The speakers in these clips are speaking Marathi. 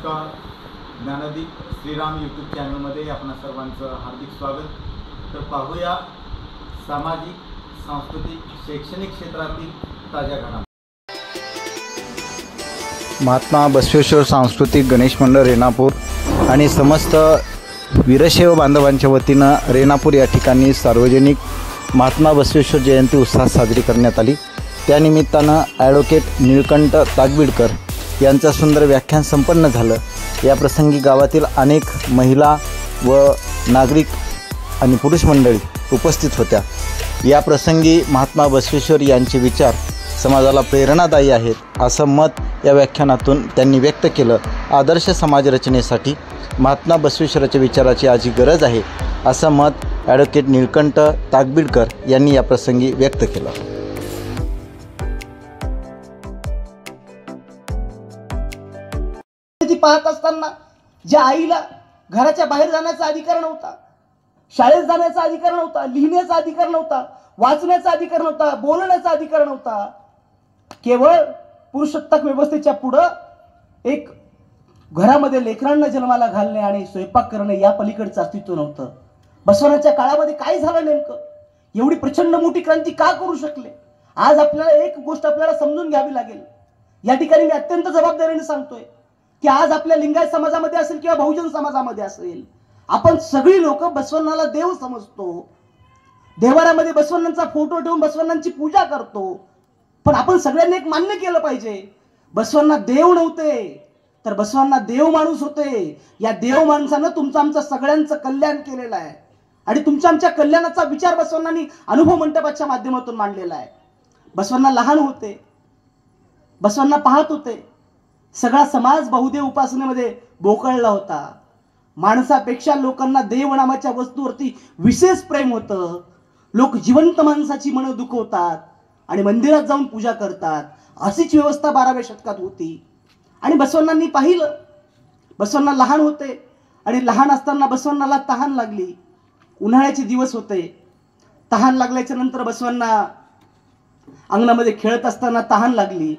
नमस्कार. ज्ञानदीप श्रीराम यूट्यूब चॅनलमध्ये आपणा सर्वांचं हार्दिक स्वागत. तर पाहूया सामाजिक, सांस्कृतिक, शैक्षणिक क्षेत्रातील ताज्या घडामोडी. महात्मा बसवेश्वर सांस्कृतिक गणेश मंडळ रेणापूर आणि समस्त वीरशैव बांधवांच्या वतीनं रेणापूर या ठिकाणी सार्वजनिक महात्मा बसवेश्वर जयंती उत्साहात साजरी करण्यात आली. त्यानिमित्तानं ॲडव्होकेट निळकंठ ताकबीडकर यांचं सुंदर व्याख्यान संपन्न झालं. या प्रसंगी गावातील अनेक महिला व नागरिक आणि पुरुष मंडळी उपस्थित होत्या. या प्रसंगी महात्मा बसवेश्वर यांचे विचार समाजाला प्रेरणादायी आहेत असं मत या व्याख्यानातून त्यांनी व्यक्त केलं. आदर्श समाज रचनेसाठी महात्मा बसवेश्वराच्या विचाराची आजी गरज आहे असं मत ॲडव्होकेट निळकंठ ताकबीडकर यांनी या प्रसंगी व्यक्त केलं. पाहत असताना ज्या आईला घराच्या बाहेर जाण्याचा अधिकार नव्हता, शाळेत जाण्याचा अधिकार नव्हता, लिहिण्याचा अधिकार नव्हता, वाचण्याचा अधिकार नव्हता, बोलण्याचा अधिकार नव्हता, केवळ पुरुषसत्ताक व्यवस्थेच्या पुढं एक घरामध्ये लेकरांना जन्माला घालणे आणि स्वयंपाक करणे या पलीकडचं अस्तित्व नव्हतं. बसवण्याच्या काळामध्ये काय झालं नेमकं? एवढी प्रचंड मोठी क्रांती का करू शकले? आज आपल्याला एक गोष्ट आपल्याला समजून घ्यावी लागेल. या ठिकाणी मी अत्यंत जबाबदारीने सांगतोय की आज आपल्या लिंगायत समाजामध्ये असेल किंवा बहुजन समाजामध्ये असेल, आपण सगळी लोक बसवण्णाला देव समजतो. देवाऱ्यामध्ये बसवण्णांचा फोटो ठेवून बसवण्णांची पूजा करतो. पण आपण सगळ्यांनी एक मान्य केलं पाहिजे, बसवण्णा देव नव्हते तर बसवण्णा देव माणूस होते. या देव माणसानं तुमचं आमचं सगळ्यांचं कल्याण केलेलं आहे आणि तुमच्या आमच्या कल्याणाचा विचार बसवण्णांनी अनुभव मंडपाच्या माध्यमातून मांडलेला आहे. बसवण्णा लहान होते, बसवण्णा पाहत होते. सगळा समाज बहुदेव उपासनेमध्ये बोकळला होता. माणसापेक्षा लोकांना देव नामाच्या वस्तूवरती विशेष प्रेम होतं. लोक जिवंत माणसाची मनं दुखवतात आणि मंदिरात जाऊन पूजा करतात. अशीच व्यवस्था 12व्या शतकात होती. आणि बसवण्णांनी पाहिलं, बसवण्णा लहान होते आणि लहान असताना बसवण्णाला तहान लागली. उन्हाळ्याचे दिवस होते. तहान लागल्याच्या नंतर बसवण्णा अंगणामध्ये खेळत असताना तहान लागली.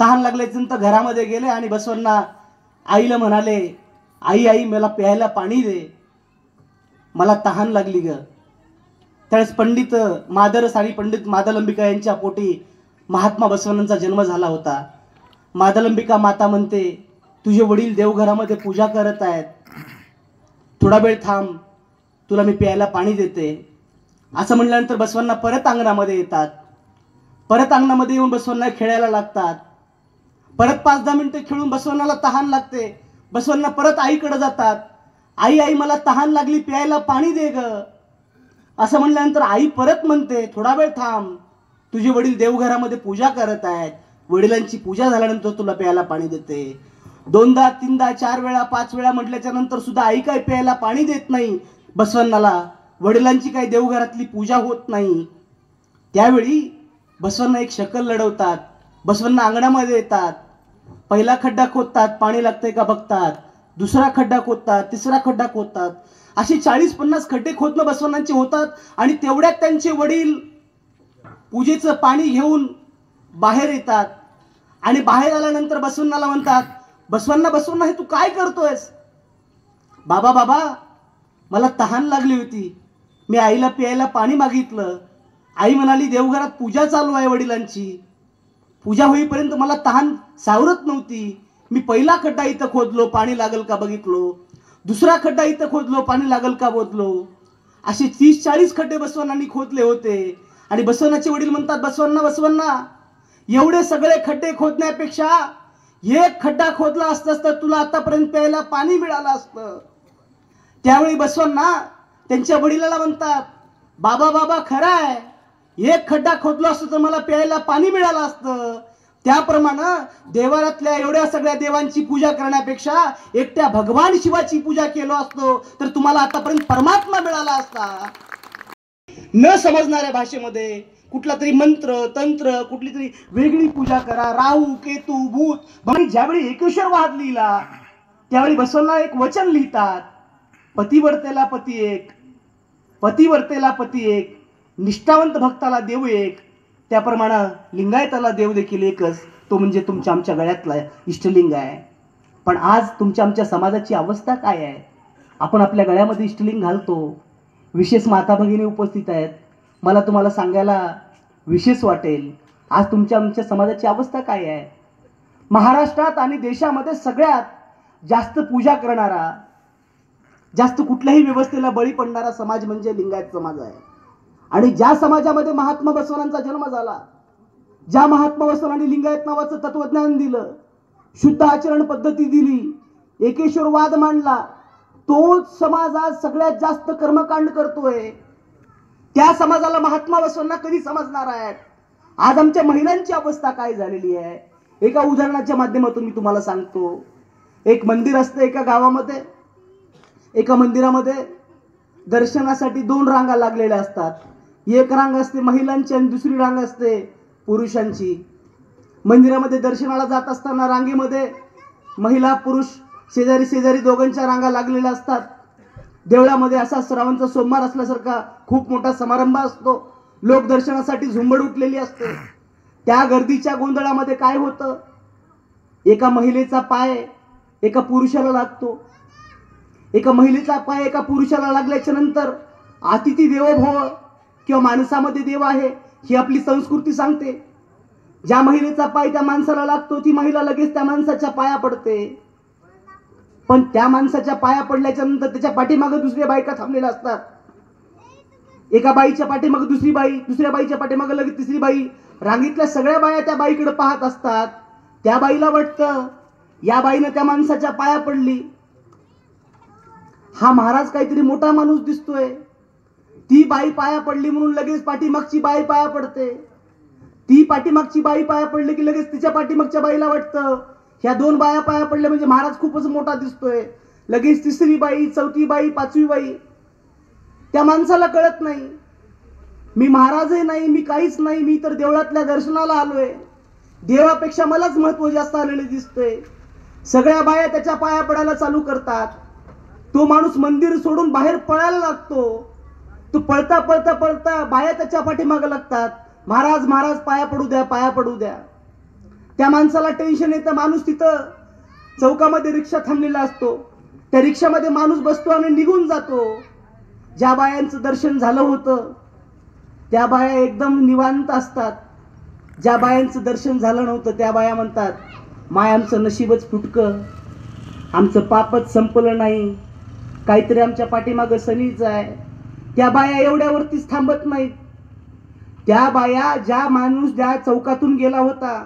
तहान लागल्यानंतर घरामध्ये गेले आणि बसवण्णा आईला म्हणाले, आई आई मला प्यायला पाणी दे, मला तहान लागली ग. त्यावेळेस पंडित मादरस आणि पंडित मादलंबिका यांच्या पोटी महात्मा बसवण्णांचा जन्म झाला होता. मादलंबिका माता म्हणते, तुझे वडील देवघरामध्ये पूजा करत आहेत, थोडा वेळ थांब, तुला मी प्यायला पाणी देते. असं म्हणल्यानंतर बसवण्णा परत अंगणामध्ये येतात. परत अंगणामध्ये येऊन बसवण्णा खेळायला लागतात. परत 5-10 मिनिटं खेळून बसवण्णाला तहान लागते. बसवण्णा परत आईकडे जातात. आई आई मला तहान लागली, प्यायला पाणी दे ग. असं म्हणल्यानंतर आई परत म्हणते, थोडा वेळ थांब, तुझे वडील देवघरामध्ये पूजा करत आहेत, वडिलांची पूजा झाल्यानंतर तुला प्यायला पाणी देते. 2दा 3दा 4 वेळा 5 वेळा म्हटल्याच्या नंतर सुद्धा आई काय प्यायला पाणी देत नाही बसवण्णाला. वडिलांची काही देवघरातली पूजा होत नाही. त्यावेळी बसवण्णा एक शकल लढवतात. बसवण्णा अंगणामध्ये येतात. पहिला खड्डा खोदतात, पाणी लागतंय का बघतात. दुसरा खड्डा खोदतात, तिसरा खड्डा खोदतात. असे 40-50 खड्डे खोदणं बसवण्णांचे होतात. आणि तेवढ्यात त्यांचे वडील पूजेचं पाणी घेऊन बाहेर येतात. आणि बाहेर आल्यानंतर बसवण्णाला म्हणतात, बसवण्णा बसवण्णा हे तू काय करतोयस? बाबा बाबा मला तहान लागली होती, मी आईला प्यायला पाणी मागितलं. आई म्हणाली देवघरात पूजा चालू आहे वडिलांची, पूजा होईपर्यंत मला तहान सावरत नव्हती. मी पहिला खड्डा इथं खोदलो, पाणी लागल का बघितलो. दुसरा खड्डा इथं खोदलो, पाणी लागल का बघितलो. असे 30-40 खड्डे बसवण्णांनी खोदले होते. आणि बसवण्णाचे वडील म्हणतात, बसवण्णा बसवण्णा एवढे सगळे खड्डे खोदण्यापेक्षा एक खड्डा खोदला असतास तर तुला आतापर्यंत प्यायला पाणी मिळालं असतं. त्यावेळी बसवण्णा त्यांच्या वडिलाला म्हणतात, बाबा बाबा खरं आहे, एक खड्डा खोदलो असतो तर मला प्यायला पाणी मिळालं असतं. त्याप्रमाणे देवारातल्या एवढ्या सगळ्या देवांची पूजा करण्यापेक्षा एकट्या भगवान शिवाची पूजा केलो असतो तर तुम्हाला आतापर्यंत परमात्मा मिळाला असता. न समजणाऱ्या भाषेमध्ये कुठला तरी मंत्र तंत्र, कुठली तरी वेगळी पूजा करा, राहू केतू भूत. ज्यावेळी एकेश्वरवाद लिहिला त्यावेळी बसवण्णा एक वचन लिहितात, पतिवर्तेला पती एक, पतिवर्तेला पती एक, निष्ठावंत भक्ताला देव एक. त्याप्रमाणे लिंगायताला देव देखील एकच, तो म्हणजे तुमच्या आमच्या गळ्यातला इष्टलिंग आहे. पण आज तुमच्या आमच्या समाजाची अवस्था काय आहे? आपण आपल्या गळ्यामध्ये इष्टलिंग घालतो, विशेष माता भगिनी उपस्थित आहेत, मला तुम्हाला सांगायला विशेष वाटेल आज तुमच्या आमच्या समाजाची अवस्था काय आहे. महाराष्ट्रात आणि देशामध्ये सगळ्यात जास्त पूजा करणारा, जास्त कुठल्याही व्यवस्थेला बळी पडणारा समाज म्हणजे लिंगायत समाज आहे. आणि ज्या समाजामध्ये महात्मा बसवण्यांचा जन्म झाला, ज्या महात्मा बसवण्यांनी लिंगायत नावाचं तत्वज्ञान दिलं, शुद्ध आचरण पद्धती दिली, एकेश्वरवाद मांडला, तोच समाज आज सगळ्यात जास्त कर्मकांड करतोय. त्या समाजाला महात्मा बसवांना कधी समजणार आहेत? आज आमच्या महिलांची अवस्था काय झालेली आहे? एका उदाहरणाच्या माध्यमातून मी तुम्हाला सांगतो. एक मंदिर असतं एका गावामध्ये, एका मंदिरामध्ये दर्शनासाठी 2 रांगा लागलेल्या असतात. एक रांग असते महिलांची आणि दुसरी रांग असते पुरुषांची. मंदिरामध्ये दर्शनाला जात असताना रांगेमध्ये महिला पुरुष शेजारी शेजारी दोघांच्या रांगा लागलेल्या असतात. देवळामध्ये असा श्रावणचा सोमवार असल्यासारखा खूप मोठा समारंभ असतो. लोक दर्शनासाठी झुंबड उठलेली असते. त्या गर्दीच्या गोंधळामध्ये काय होतं? एका महिलेचा पाय एका पुरुषाला लागतो. एका महिलेचा पाय एका पुरुषाला लागल्याच्या नंतर अतिथी देवो भव किंवा माणसामध्ये देव आहे ही आपली संस्कृती सांगते. ज्या महिलेचा पाय त्या माणसाला लागतो ती महिला लगेच त्या माणसाच्या पाया पडते. पण त्या माणसाच्या पाया पडल्याच्या नंतर त्याच्या पाठीमागे दुसऱ्या बायका थांबलेल्या असतात. एका बाईच्या पाठीमागे दुसरी बाई, दुसऱ्या बाईच्या पाठीमागे लगेच तिसरी बाई. रांगेतल्या सगळ्या बाया त्या बाईकडे पाहत असतात. त्या बाईला वाटतं या बाईनं त्या माणसाच्या पाया पडली, हा महाराज काहीतरी मोठा माणूस दिसतोय. ती बाई पाया पडली म्हणून लगेच पाठीमागची बाई पाया पडते. ती पाठीमागची बाई पाया पडली की लगेच तिच्या पाठीमागच्या बाईला वाटतं ह्या 2 बाया पाया पडल्या म्हणजे महाराज खूपच मोठा दिसतोय. लगेच तिसरी बाई, चौथी बाई, 5वी बाई. त्या माणसाला कळत नाही मी महाराजही नाही, मी काहीच नाही, मी तर देवळातल्या दर्शनाला आलोय. देवापेक्षा मलाच महत्व जास्त आलेले दिसतोय. सगळ्या बाया त्याच्या पाया पडायला चालू करतात. तो माणूस मंदिर सोडून बाहेर पळायला लागतो. तो पळता पळता पळता बाया त्याच्या पाठीमागे लागतात. महाराज महाराज पाया पडू द्या, पाया पडू द्या. त्या माणसाला टेन्शन येतं. माणूस तिथं चौकामध्ये रिक्षा थांबलेला असतो. त्या रिक्षामध्ये माणूस बसतो आणि निघून जातो. ज्या बायांचं दर्शन झालं होतं त्या बाया एकदम निवांत असतात. ज्या बायांचं दर्शन झालं नव्हतं त्या बाया म्हणतात माय आमचं नशीबच फुटकं, आमचं पापच संपलं नाही, काहीतरी आमच्या पाठीमागं सनीच आहे. त्या बाया एवढ्यावरतीच थांबत नाहीत. त्या बाया ज्या माणूस ज्या चौकातून गेला होता,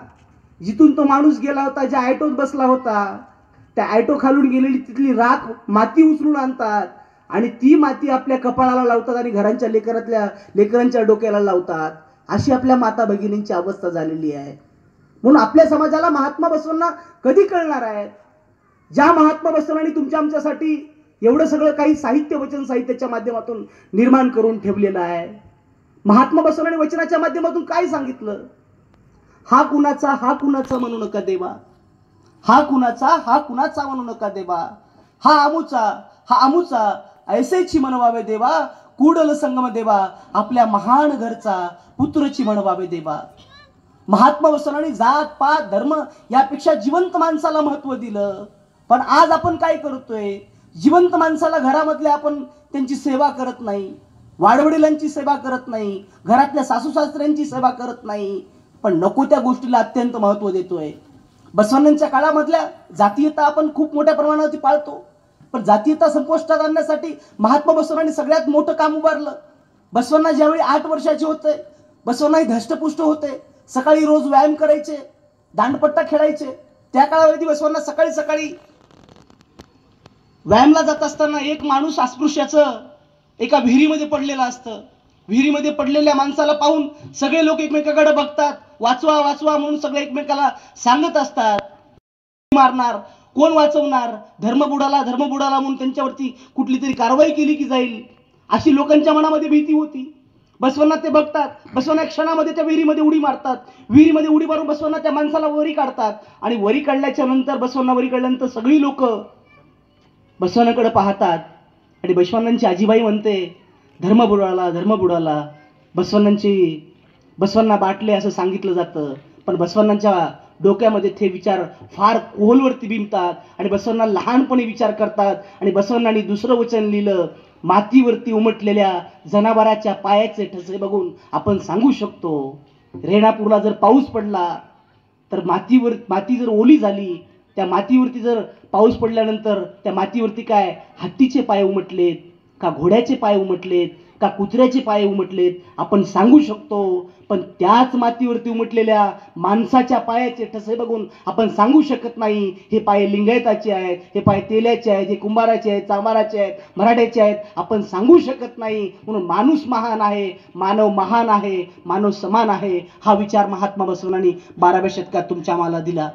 जिथून तो माणूस गेला होता, ज्या ॲटोत बसला होता, त्या ॲटो खालून गेलेली तिथली राख माती उचलून आणतात आणि ती माती आपल्या कपाळाला लावतात आणि घरांच्या लेकरांच्या डोक्याला लावतात. अशी आपल्या माता भगिनींची अवस्था झालेली आहे. म्हणून आपल्या समाजाला महात्मा बसवांना कधी कळणार आहे? ज्या महात्मा बसवांनी तुमच्या आमच्यासाठी एवढं सगळं काही साहित्य, वचन साहित्याच्या माध्यमातून निर्माण करून ठेवलेलं आहे. महात्मा बसवांनी वचनाच्या माध्यमातून काय सांगितलं? हा कुणाचा, हा कुणाचा म्हणू नका देवा, हा कुणाचा, हा कुणाचा म्हणू नका देवा, हा आमुचा, हा आमुचा, ऐसेची म्हणवावे देवा, कुडल संगम देवा, आपल्या महान घरचा पुत्रची म्हणवावे देवा. महात्मा बसवांनी जात पात धर्म यापेक्षा जिवंत माणसाला महत्व दिलं. पण आज आपण काय करतोय? जिवंत माणसाला घरामधल्या आपण त्यांची सेवा करत नाही, वाडवडिलांची सेवा करत नाही, घरातल्या सासू सासऱ्यांची सेवा करत नाही, पण नको त्या गोष्टीला अत्यंत महत्व देतोय. बसवांच्या काळामधल्या जातीयता आपण खूप मोठ्या प्रमाणावरती पाळतो, पण जातीयता संपुष्टात आणण्यासाठी महात्मा बसवांनी सगळ्यात मोठं काम उभारलं. बसवांना ज्यावेळी 8 वर्षाचे होते, बसवांनाही धष्टपुष्ट होते, सकाळी रोज व्यायाम करायचे, दांडपट्टा खेळायचे. त्या काळावधी बसवांना सकाळी सकाळी व्यायामला जात असताना एक माणूस अस्पृश्याचं एका विहिरीमध्ये पडलेला असतं. विहिरीमध्ये पडलेल्या माणसाला पाहून सगळे लोक एकमेकाकडे बघतात, वाचवा वाचवा म्हणून सगळे एकमेकाला सांगत असतात. मारणार कोण, वाचवणार, धर्म बुडाला म्हणून त्यांच्यावरती कुठली तरी कारवाई केली की जाईल अशी लोकांच्या मनामध्ये भीती होती. बसवांना ते बघतात, बसवांना क्षणामध्ये त्या विहिरीमध्ये उडी मारतात. विहिरीमध्ये उडी मारून बसवांना त्या माणसाला वरी काढतात आणि वरी काढल्याच्या नंतर बसवांना वरी काढल्यानंतर सगळी लोक बसवांकडे पाहतात आणि बसवांची आजीबाई म्हणते धर्म बुडाला, धर्म बुडाला. बसवांना बाटले असं सांगितलं जातं, पण बसवांच्या डोक्यामध्ये ते विचार फार खोलवरती बिंबतात आणि बसवांना लहानपणी विचार करतात. आणि बसवण्णांनी दुसरं वचन लिहिलं, मातीवरती उमटलेल्या जनावराच्या पायाचे ठसे बघून आपण सांगू शकतो. रेणापूरला जर पाऊस पडला तर माती जर ओली झाली, त्या मातीवरती जर पाऊस पडल्यानंतर त्या मातीवरती काय हत्तीचे पाय उमटलेत का घोड्याचे पाय उमटलेत का कुत्र्याचे पाय उमटलेत आपण सांगू शकतो. पण त्याच मातीवरती उमटलेल्या माणसाच्या पायाचे ठसे बघून आपण सांगू शकत नाही हे पाय लिंगायताचे आहेत, हे पाय तेल्याचे आहेत, हे कुंभाराचे आहेत, चांभाराचे आहेत, मराठ्याचे आहेत आपण सांगू शकत नाही. म्हणून माणूस महान आहे, मानव महान आहे, मानव समान आहे, हा विचार महात्मा बसवण्णांनी 12व्या शतकात तुमच्या आम्हाला दिला.